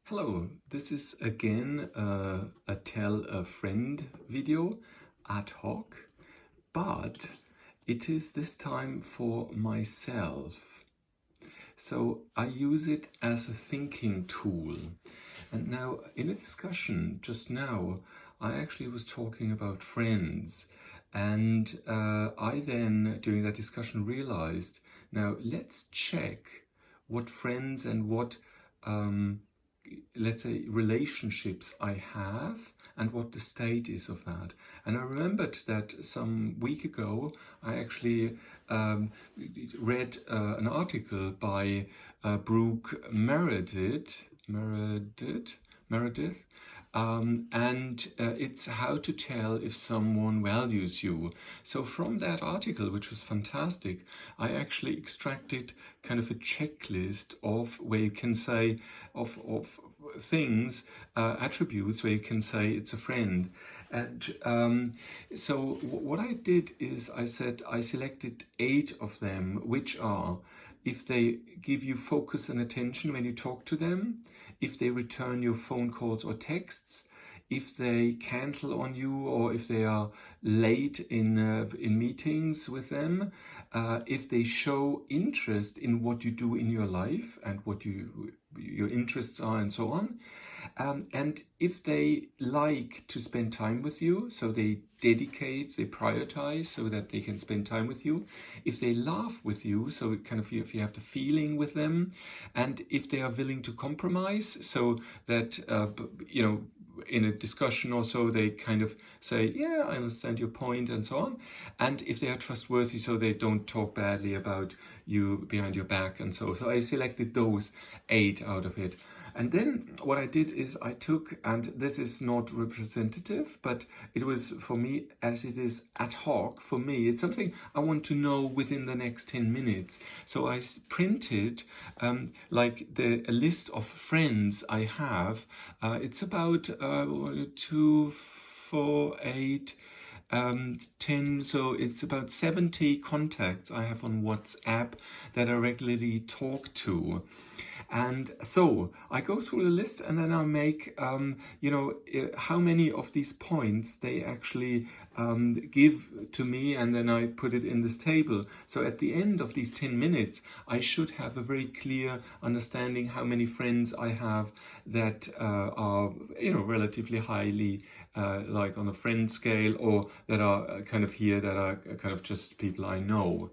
Hello, this is again a tell a friend video ad hoc, but it is this time for myself. So I use it as a thinking tool. And now in a discussion just now, I actually was talking about friends. And I then, during that discussion, realized, now let's check what friends and what let's say relationships I have and what the state is of that. And I remembered that some week ago I actually read an article by Brooke Meredith, and it's how to tell if someone values you. So from that article, which was fantastic, I actually extracted kind of a checklist of where you can say of things, attributes where you can say it's a friend. And so what I did is I selected 8 of them, which are: if they give you focus and attention when you talk to them, if they return your phone calls or texts, if they cancel on you or if they are late in meetings with them, if they show interest in what you do in your life and what your interests are and so on, and if they like to spend time with you, so they prioritize so that they can spend time with you, if they laugh with you, so kind of if you have the feeling with them, and if they are willing to compromise, so that in a discussion or so they kind of say, yeah, I understand your point and so on, and if they are trustworthy, so they don't talk badly about you behind your back and so I selected those 8 out of it. And then what I did is I took, and this is not representative, but it was for me, as it is ad hoc, for me, it's something I want to know within the next 10 minutes. So I printed like a list of friends I have. It's about 2, 4, 8, 10, so it's about 70 contacts I have on WhatsApp that I regularly talk to. And so I go through the list and then I make, how many of these points they actually give to me, and then I put it in this table. So at the end of these 10 minutes, I should have a very clear understanding how many friends I have that are, relatively highly like on a friend scale, or that are kind of here, that are kind of just people I know.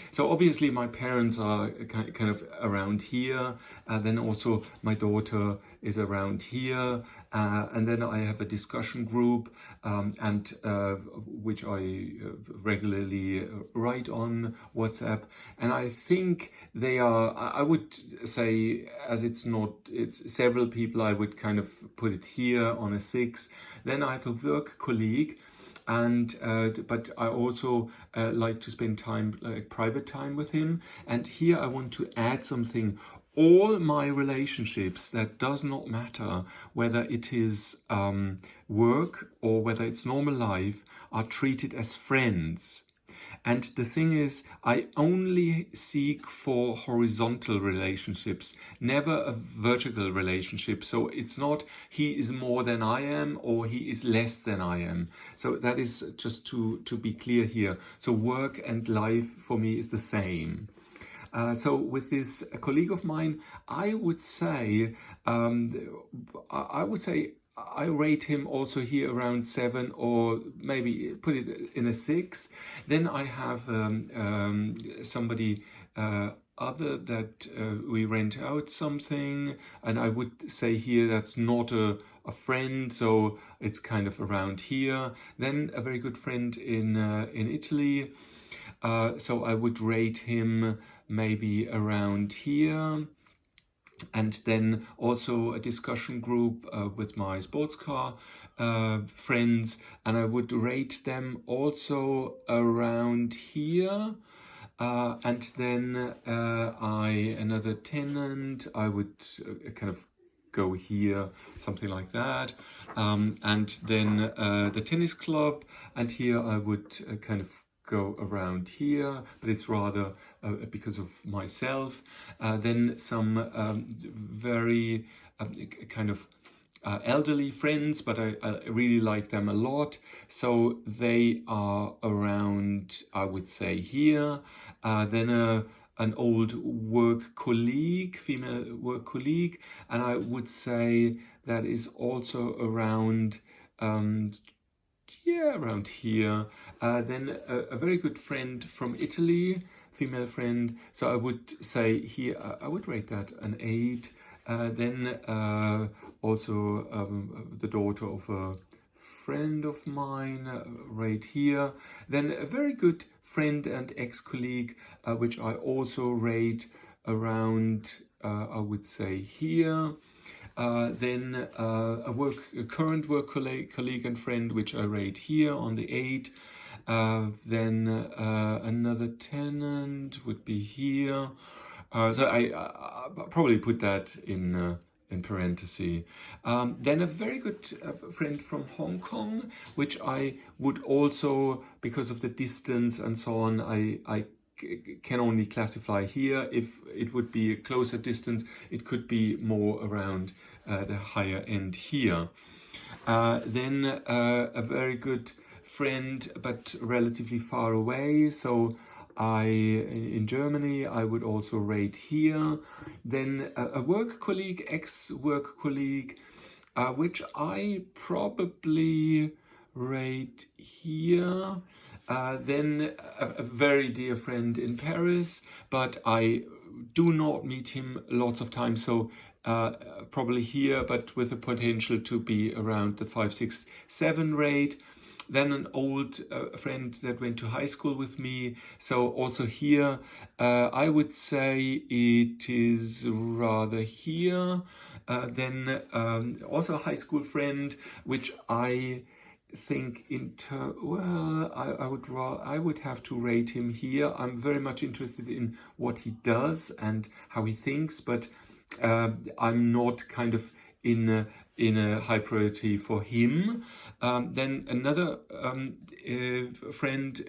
So obviously my parents are kind of around here, then also my daughter is around here, and then I have a discussion group, and which I regularly write on WhatsApp. And I think they are, I would say, as it's several people, I would kind of put it here on a 6. Then I have a work colleague, and but I also like to spend time, like private time, with him. And here I want to add something: all my relationships, that does not matter whether it is work or whether it's normal life, are treated as friends. And the thing is, I only seek for horizontal relationships, never a vertical relationship. So it's not he is more than I am or he is less than I am. So that is just to be clear here. So work and life for me is the same. So with this colleague of mine, I would say I rate him also here around 7, or maybe put it in a 6. Then I have somebody other that we rent out something, and I would say here that's not a friend, so it's kind of around here. Then a very good friend in Italy, so I would rate him maybe around here. And then also a discussion group with my sports car friends, and I would rate them also around here. And then another tenant, I would kind of go here, something like that. And then the tennis club, and here I would kind of go around here, but it's rather because of myself. Then some very kind of elderly friends, but I really like them a lot. So they are around, I would say, here. Then an old work colleague, female work colleague, and I would say that is also around, yeah, around here. Then a very good friend from Italy, female friend. So I would say here, I would rate that an 8. Then also the daughter of a friend of mine, right here. Then a very good friend and ex-colleague, which I also rate around, I would say here. Then a current work colleague and friend, which I rate here on the 8. Then another tenant would be here. So I probably put that in parentheses. Then a very good friend from Hong Kong, which I would also, because of the distance and so on, I can only classify here. If it would be a closer distance, it could be more around the higher end here. Then a very good friend, but relatively far away. So in Germany, I would also rate here. Then a work colleague, ex-work colleague, which I probably rate here. Then a very dear friend in Paris, but I do not meet him lots of times, so probably here, but with a potential to be around the 5, 6, 7 rate. Then an old friend that went to high school with me, so also here I would say it is rather here. Then also a high school friend, which I think I would have to rate him here. I'm very much interested in what he does and how he thinks, but I'm not kind of in a high priority for him. Then another friend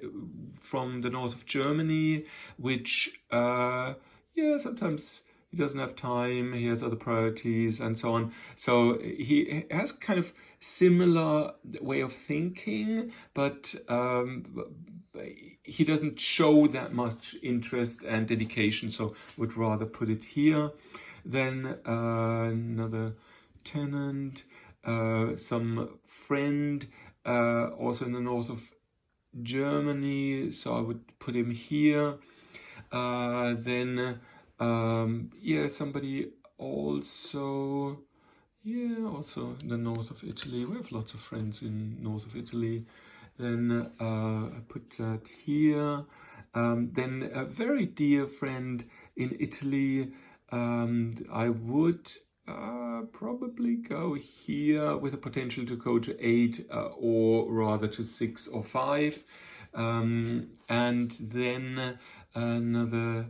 from the north of Germany, which yeah, sometimes he doesn't have time, he has other priorities and so on. So he has kind of similar way of thinking, but he doesn't show that much interest and dedication, so would rather put it here. Then another tenant, some friend, also in the north of Germany, so I would put him here. Then yeah, somebody also, yeah, also in the north of Italy. We have lots of friends in north of Italy. Then I put that here. Then a very dear friend in Italy. I would probably go here with a potential to go to 8 or rather to 6 or 5. And then another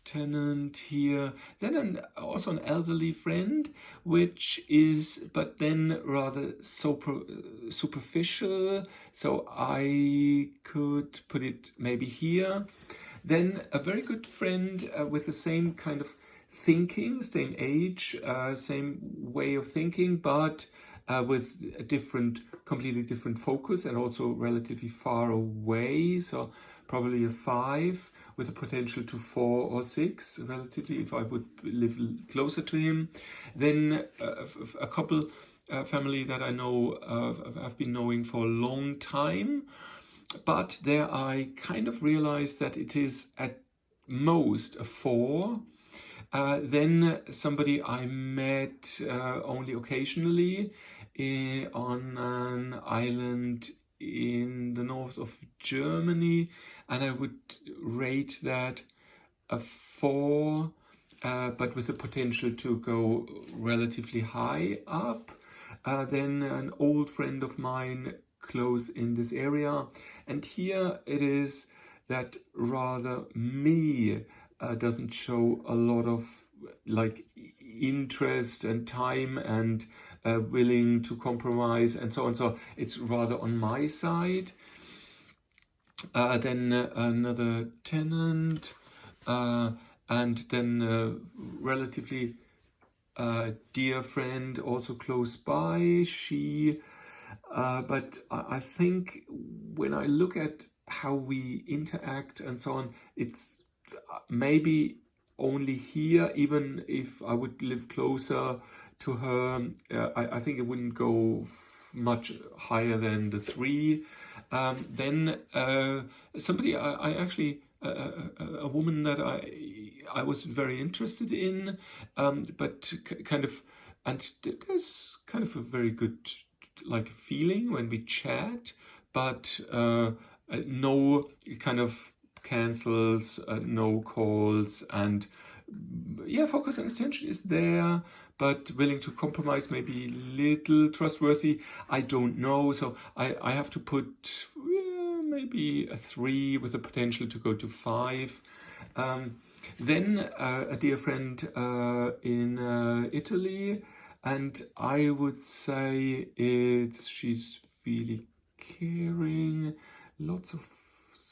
tenant here. Then also an elderly friend, which is, but then rather superficial. So I could put it maybe here. Then a very good friend with the same kind of thinking, same age, same way of thinking, but with a completely different focus and also relatively far away. So probably a 5 with a potential to 4 or 6, relatively, if I would live closer to him. Then a couple family that I know I've been knowing for a long time, but there I kind of realized that it is at most a 4. Then somebody I met only occasionally on an island in the north of Germany, and I would rate that a 4, but with the potential to go relatively high up. Then an old friend of mine close in this area, and here it is that rather me doesn't show a lot of like interest and time and willing to compromise and so on. So it's rather on my side. Then another tenant, and then relatively dear friend also close by. But I think when I look at how we interact and so on, it's maybe only here. Even if I would live closer to her, I think it wouldn't go much higher than the 3. Then somebody I actually a woman that I was very interested in, but kind of, and there's kind of a very good like feeling when we chat, but no kind of cancels, no calls, and yeah, focus and attention is there, but willing to compromise, maybe little trustworthy. I don't know, so I have to put maybe a 3 with the potential to go to 5. Then a dear friend in Italy, and I would say she's really caring, lots of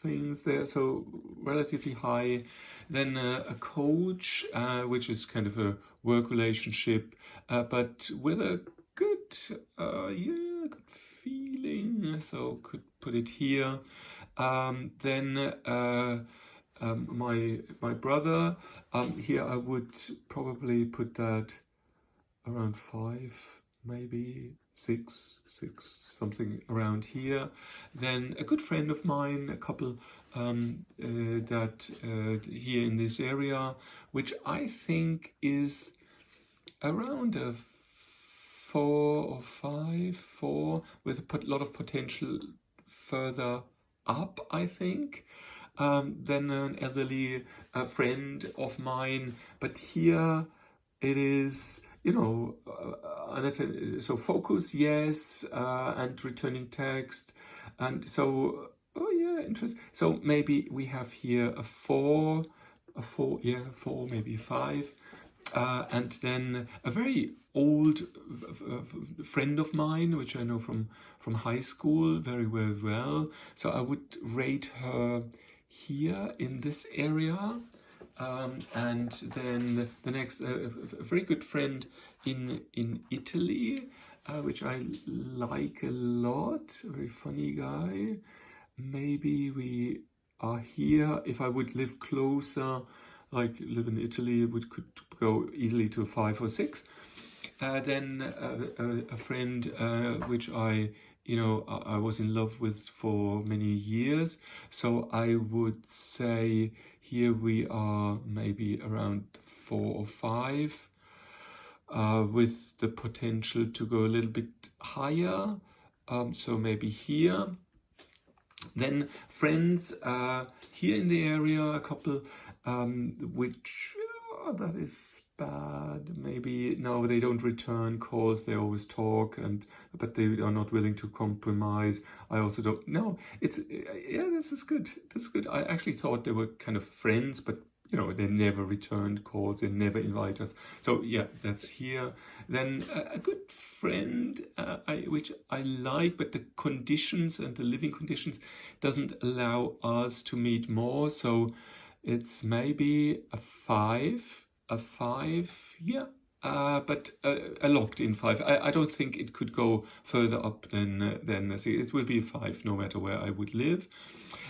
things there, so relatively high. Then a coach, which is kind of a work relationship, but with a good, good feeling, so could put it here. Then my brother, here I would probably put that around 5, maybe 6, something around here. Then a good friend of mine, a couple that here in this area, which I think is around a 4 or 5, 4, with a lot of potential further up, I think. Then an elderly friend of mine, but here it is, you know, so focus, yes, and returning text, and so, oh yeah, interesting. So maybe we have here a 4, yeah, 4, maybe 5, and then a very old friend of mine, which I know from high school very, very well. So I would rate her here in this area. And then the next, a very good friend in Italy, which I like a lot, a very funny guy. Maybe we are here. If I would live closer, like live in Italy, could go easily to 5 or 6. Then a friend which I was in love with for many years. So I would say here we are maybe around 4 or 5, with the potential to go a little bit higher. So maybe here. Then friends here in the area, a couple which that is bad. Maybe no, they don't return calls. They always talk, but they are not willing to compromise. I also don't. No, it's yeah. This is good. This is good. I actually thought they were kind of friends, but they never returned calls. They never invite us. So yeah, that's here. Then a good friend, which I like, but the conditions and the living conditions doesn't allow us to meet more. So it's maybe a 5, yeah. But a locked-in 5. I don't think it could go further up than it will be a 5 no matter where I would live.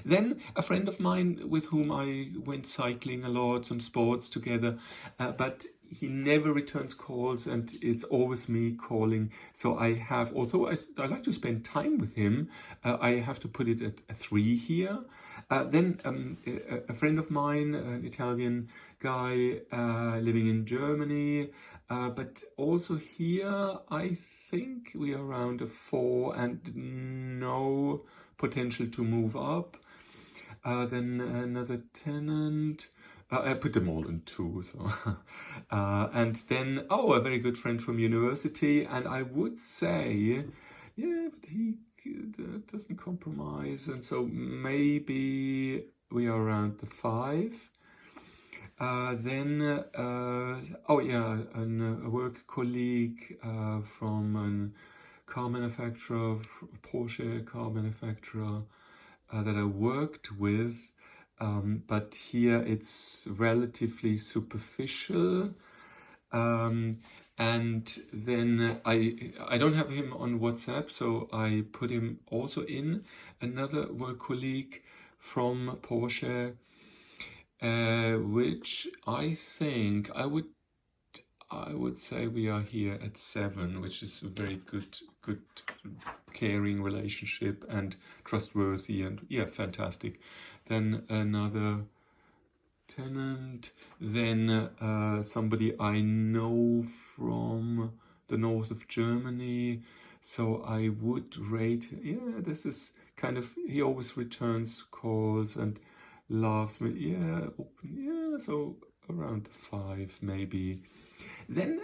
Then a friend of mine with whom I went cycling a lot, some sports together, but he never returns calls and it's always me calling. So I have, although I like to spend time with him, I have to put it at a 3 here. Then a friend of mine, an Italian guy living in Germany, but also here I think we are around a 4 and no potential to move up. Then another tenant. I put them all in 2. So, and then a very good friend from university, and I would say, yeah, but he doesn't compromise, and so maybe we are around the 5. Then a work colleague from a car manufacturer, Porsche car manufacturer, that I worked with, but here it's relatively superficial. and then I don't have him on WhatsApp, so I put him also in another work colleague from Porsche, which I think I would say we are here at 7, which is a very good caring relationship and trustworthy, and yeah, fantastic. Then another tenant, then somebody I know from the north of Germany, so I would rate, yeah, this is kind of, he always returns calls and laughs me, yeah, open, yeah, so around 5 maybe. Then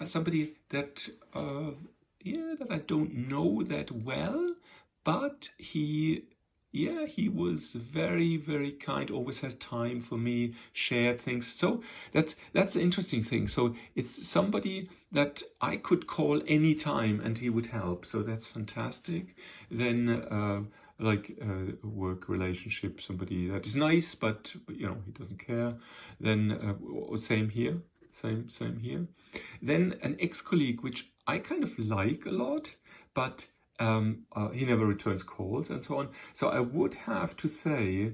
somebody that that I don't know that well, but he was very, very kind, always has time for me, shared things. So that's the interesting thing. So it's somebody that I could call anytime and he would help. So that's fantastic. Then like a work relationship, somebody that is nice, but he doesn't care. Then same here. Same here. Then an ex-colleague, which I kind of like a lot, but he never returns calls and so on. So I would have to say,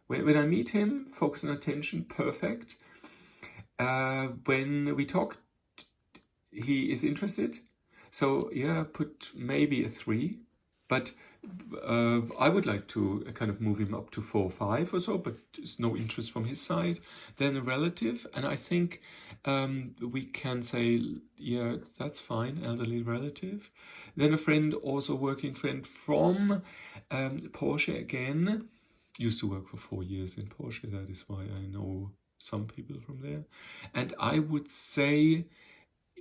when I meet him, focus and attention, perfect. When we talk, he is interested. So yeah, put maybe a 3. But I would like to kind of move him up to 4 or 5 or so, but there's no interest from his side. Then a relative, and I think we can say, yeah, that's fine, elderly relative. Then a friend, also working friend from Porsche again. Used to work for 4 years in Porsche, that is why I know some people from there. And I would say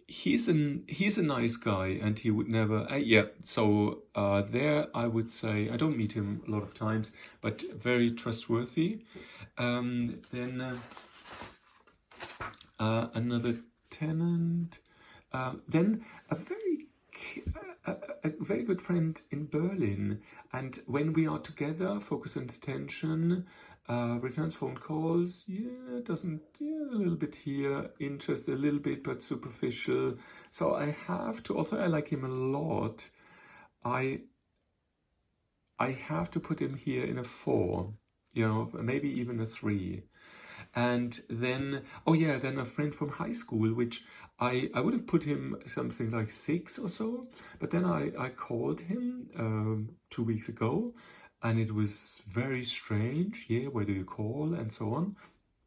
he's a nice guy, and he would never so there I would say, I don't meet him a lot of times, but very trustworthy. Then another tenant, then a very good friend in Berlin, and when we are together, focus and attention, returns phone calls, a little bit here, interest a little bit, but superficial. So I have to, although I like him a lot, I have to put him here in a 4, maybe even a 3. And then, then a friend from high school, which I would have put him something like 6 or so, but then I called him 2 weeks ago, and it was very strange. Yeah, where do you call? And so on.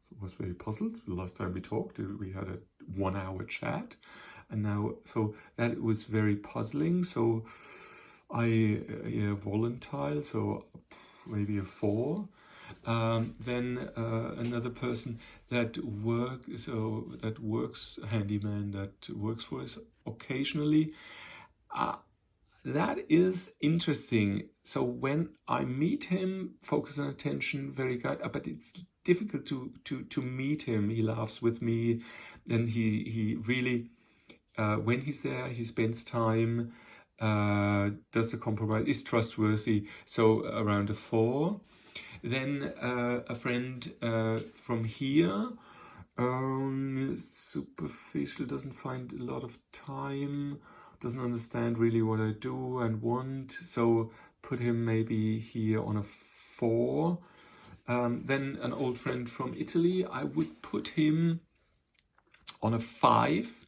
So I was very puzzled. The last time we talked, we had a 1-hour chat. And now, so that was very puzzling. So volatile, so maybe a 4. Then another person that works, handyman, that works for us occasionally. That is interesting. So when I meet him, focus and attention, very good. But it's difficult to meet him. He laughs with me, and he really, when he's there, he spends time, does the compromise, is trustworthy. So around a 4. Then a friend from here, superficial, doesn't find a lot of time, doesn't understand really what I do and want, so put him maybe here on a 4. Then an old friend from Italy, I would put him on a 5,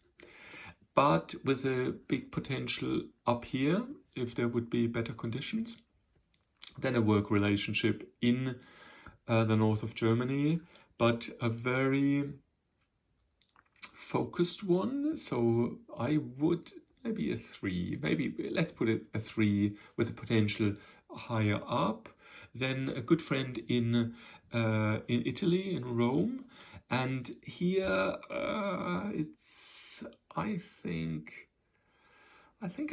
but with a big potential up here, if there would be better conditions. Then a work relationship in the north of Germany, but a very focused one, so I would maybe a 3, maybe let's put it a 3 with a potential higher up. Then a good friend in Italy, in Rome, and here I think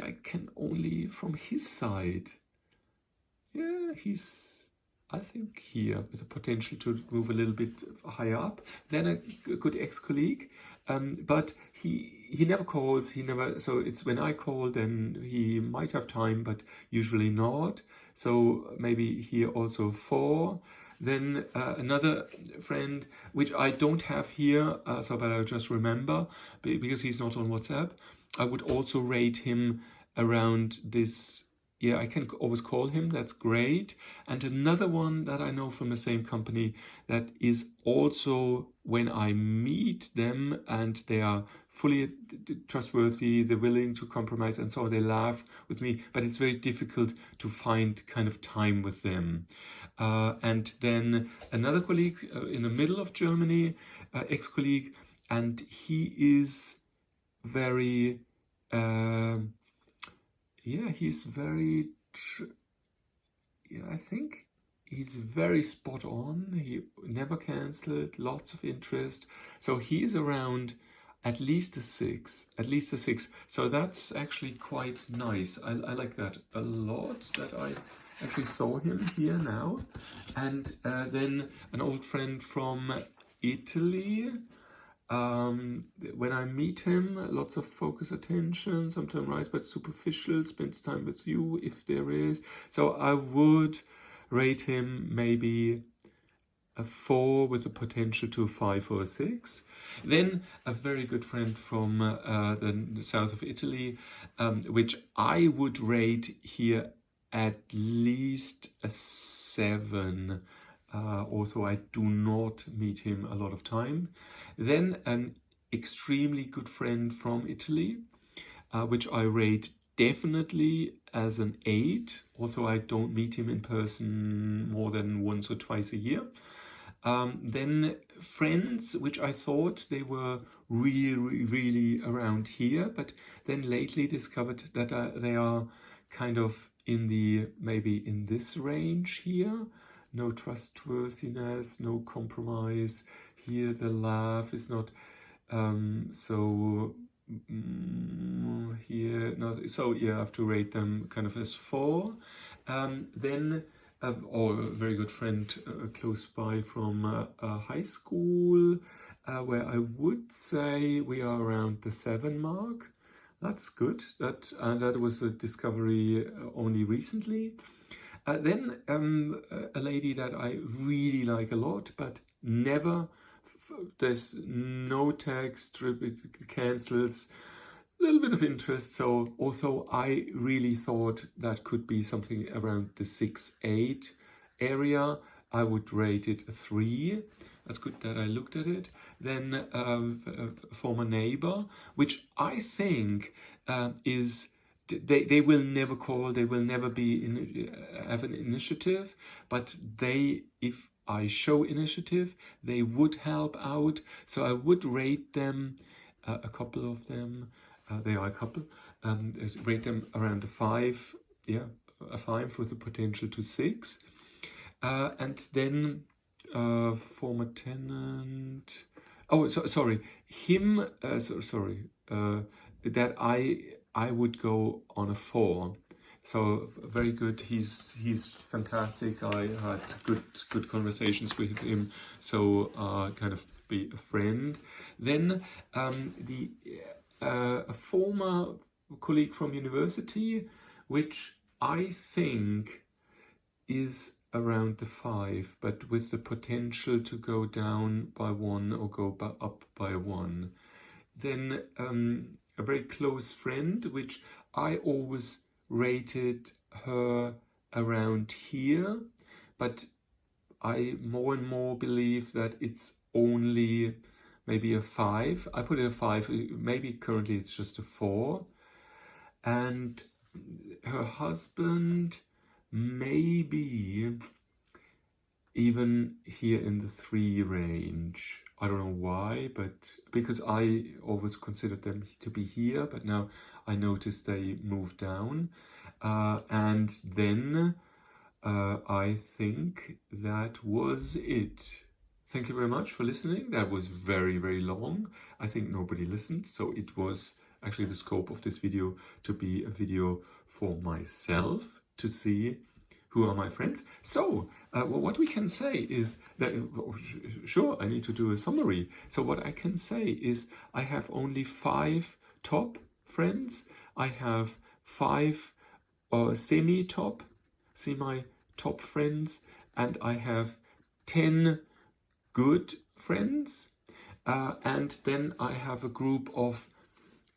I can only from his side. Yeah, I think here with a potential to move a little bit higher up. Then a good ex-colleague, but he never calls. So it's when I call, then he might have time, but usually not. So maybe here also 4. Then another friend, which I don't have here, but I just remember, because he's not on WhatsApp. I would also rate him around this. Yeah, I can always call him, that's great. And another one that I know from the same company that is also, when I meet them and they are fully trustworthy, they're willing to compromise and so on, they laugh with me, but it's very difficult to find kind of time with them. And then another colleague in the middle of Germany, ex-colleague, and he is very... yeah, he's very, yeah, I think he's very spot on. He never cancelled, lots of interest. So he's around at least a 6, So that's actually quite nice. I like that a lot, that I actually saw him here now. And then an old friend from Italy. When I meet him, lots of focus attention, sometimes right, but superficial, spends time with you if there is. So I would rate him maybe a 4 with the potential to 5 or a 6. Then a very good friend from the south of Italy, which I would rate here at least a 7. Also, I do not meet him a lot of time. Then an extremely good friend from Italy, which I rate definitely as an 8. Also, I don't meet him in person more than once or twice a year. Then friends, which I thought they were really around here, but then lately discovered that they are kind of in the, maybe in this range here. No trustworthiness, no compromise. Here the laugh is not so here, not so. Yeah, I have to rate them kind of as 4. Then a very good friend close by from high school, where I would say we are around the 7 mark. That's good. That was a discovery only recently. Then a lady that I really like a lot, but never, there's no text, cancels, a little bit of interest. So although I really thought that could be something around the 6-8 area, I would rate it a 3. That's good that I looked at it. Then a former neighbor, which I think is... They will never call, they will never be have an initiative, but if I show initiative, they would help out. So I would rate them, a couple of them, they are a couple, rate them around a 5, yeah, a 5 with the potential to 6. And then former tenant, sorry, him, that I would go on a 4. So very good. He's fantastic. I had good conversations with him. So kind of be a friend. Then a former colleague from university, which I think is around the 5, but with the potential to go down by 1 or go up by 1. Then a very close friend, which I always rated her around here, but I more and more believe that it's only maybe a 5. I put it a 5, maybe currently it's just a 4. And her husband, maybe even here in the 3 range. I don't know why, but because I always considered them to be here, but now I noticed they moved down. And then I think that was it. Thank you very much for listening. That was very long. I think nobody listened, so it was actually the scope of this video to be a video for myself to see who are my friends. So what we can say is that, sure, I need to do a summary. So what I can say is I have only 5 top friends. I have 5 semi-top friends, and I have 10 good friends, and then I have a group of,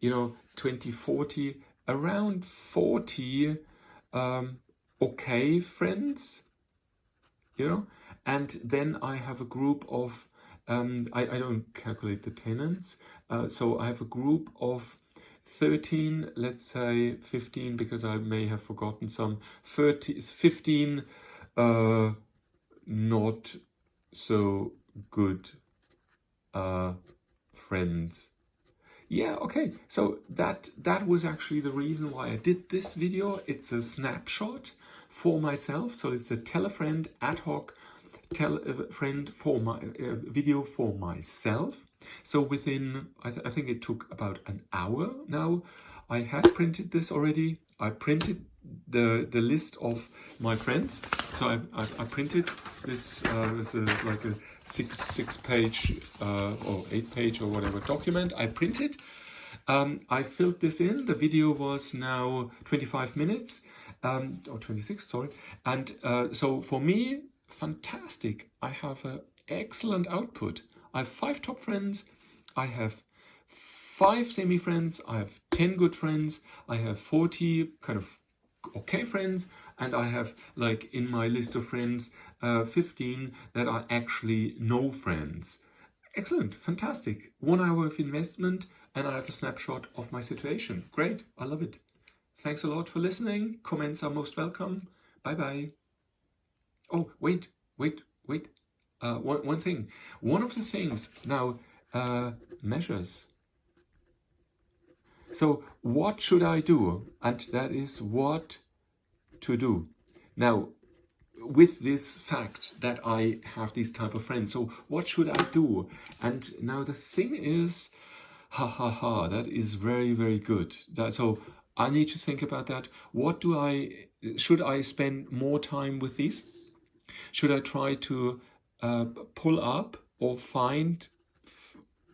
20, 40, around 40 okay friends, and then I have a group of, I don't calculate the tenants, so I have a group of 13, let's say 15, because I may have forgotten some, 15 not so good friends. Yeah, okay, so that was actually the reason why I did this video. It's a snapshot for myself, so it's a tell a friend ad hoc tell a friend for my video for myself. So within, I think it took about an hour now. I had printed this already. I printed the list of my friends. So I printed this. This is like a six page or 8 page or whatever document. I printed. I filled this in. The video was now 25 minutes, or 26, sorry. And so for me, fantastic. I have an excellent output. I have 5 top friends. I have 5 semi-friends. I have 10 good friends. I have 40 kind of okay friends. And I have, like, in my list of friends, 15 that are actually no friends. Excellent, fantastic. 1 hour of investment, and I have a snapshot of my situation. Great, I love it. Thanks a lot for listening. Comments are most welcome. Bye-bye. Oh, wait. One thing. One of the things now, measures. So what should I do? And that is what to do. Now, with this fact that I have these type of friends, so what should I do? And now the thing is, that is very, very good. So I need to think about that. Should I spend more time with these? Should I try to pull up or find,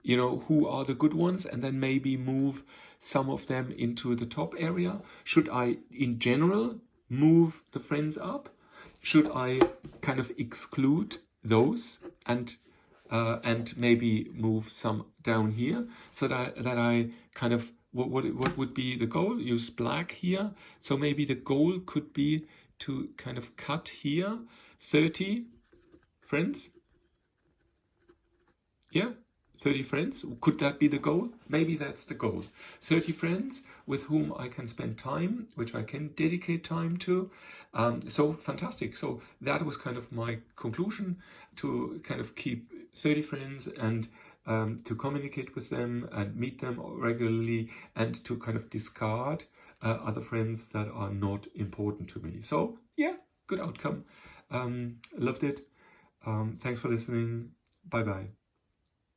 who are the good ones, and then maybe move some of them into the top area? Should I, in general, move the friends up? Should I kind of exclude those and maybe move some down here, so that I kind of, what would be the goal? Use black here. So maybe the goal could be to kind of cut here 30 friends. Yeah, 30 friends. Could that be the goal? Maybe that's the goal. 30 friends with whom I can spend time, which I can dedicate time to. So fantastic. So that was kind of my conclusion, to kind of keep 30 friends and to communicate with them and meet them regularly, and to kind of discard other friends that are not important to me. So yeah, good outcome. Loved it. Thanks for listening. Bye-bye.